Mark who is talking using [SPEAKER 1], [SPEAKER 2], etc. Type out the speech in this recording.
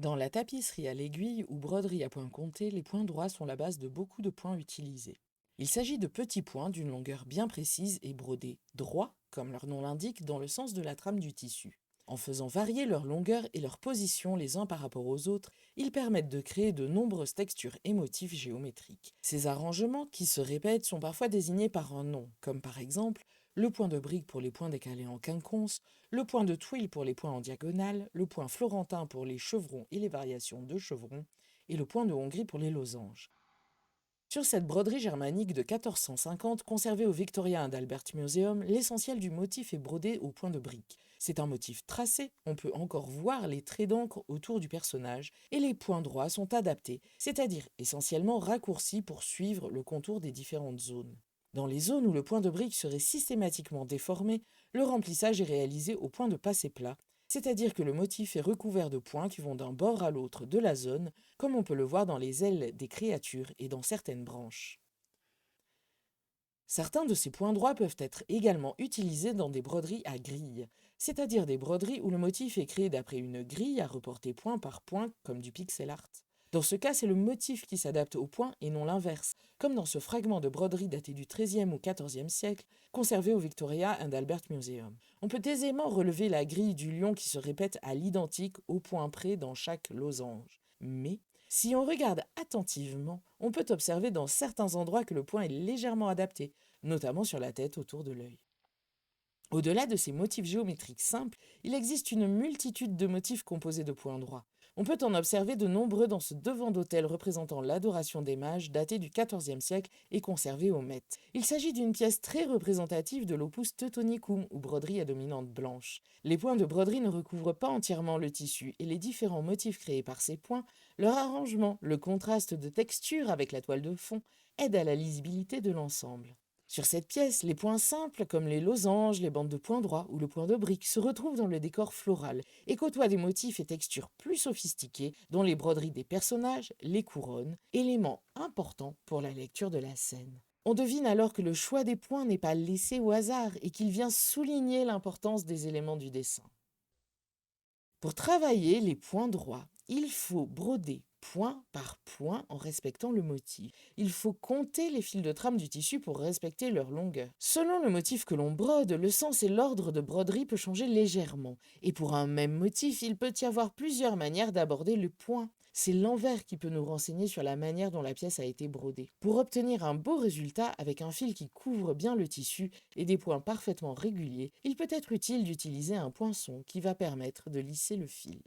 [SPEAKER 1] Dans la tapisserie à l'aiguille ou broderie à point compté, les points droits sont la base de beaucoup de points utilisés. Il s'agit de petits points d'une longueur bien précise et brodés droits, comme leur nom l'indique, dans le sens de la trame du tissu. En faisant varier leur longueur et leur position les uns par rapport aux autres, ils permettent de créer de nombreuses textures et motifs géométriques. Ces arrangements, qui se répètent, sont parfois désignés par un nom, comme par exemple le point de brique pour les points décalés en quinconce, le point de Tuile pour les points en diagonale, le point florentin pour les chevrons et les variations de chevrons, et le point de Hongrie pour les losanges. Sur cette broderie germanique de 1450 conservée au Victoria and Albert Museum, l'essentiel du motif est brodé au point de brique. C'est un motif tracé, on peut encore voir les traits d'encre autour du personnage, et les points droits sont adaptés, c'est-à-dire essentiellement raccourcis pour suivre le contour des différentes zones. Dans les zones où le point de brique serait systématiquement déformé, le remplissage est réalisé au point de passé plat, c'est-à-dire que le motif est recouvert de points qui vont d'un bord à l'autre de la zone, comme on peut le voir dans les ailes des créatures et dans certaines branches. Certains de ces points droits peuvent être également utilisés dans des broderies à grille, c'est-à-dire des broderies où le motif est créé d'après une grille à reporter point par point comme du pixel art. Dans ce cas, c'est le motif qui s'adapte au point et non l'inverse, comme dans ce fragment de broderie daté du XIIIe ou XIVe siècle, conservé au Victoria and Albert Museum. On peut aisément relever la grille du lion qui se répète à l'identique au point près dans chaque losange. Mais, si on regarde attentivement, on peut observer dans certains endroits que le point est légèrement adapté, notamment sur la tête autour de l'œil. Au-delà de ces motifs géométriques simples, il existe une multitude de motifs composés de points droits. On peut en observer de nombreux dans ce devant d'autel représentant l'adoration des mages daté du XIVe siècle et conservé au Met. Il s'agit d'une pièce très représentative de l'opus teutonicum ou broderie à dominante blanche. Les points de broderie ne recouvrent pas entièrement le tissu et les différents motifs créés par ces points, leur arrangement, le contraste de texture avec la toile de fond, aident à la lisibilité de l'ensemble. Sur cette pièce, les points simples comme les losanges, les bandes de points droits ou le point de brique se retrouvent dans le décor floral et côtoient des motifs et textures plus sophistiqués dont les broderies des personnages, les couronnes, éléments importants pour la lecture de la scène. On devine alors que le choix des points n'est pas laissé au hasard et qu'il vient souligner l'importance des éléments du dessin. Pour travailler les points droits, il faut broder point par point en respectant le motif. Il faut compter les fils de trame du tissu pour respecter leur longueur. Selon le motif que l'on brode, le sens et l'ordre de broderie peut changer légèrement. Et pour un même motif, il peut y avoir plusieurs manières d'aborder le point. C'est l'envers qui peut nous renseigner sur la manière dont la pièce a été brodée. Pour obtenir un beau résultat avec un fil qui couvre bien le tissu et des points parfaitement réguliers, il peut être utile d'utiliser un poinçon qui va permettre de lisser le fil.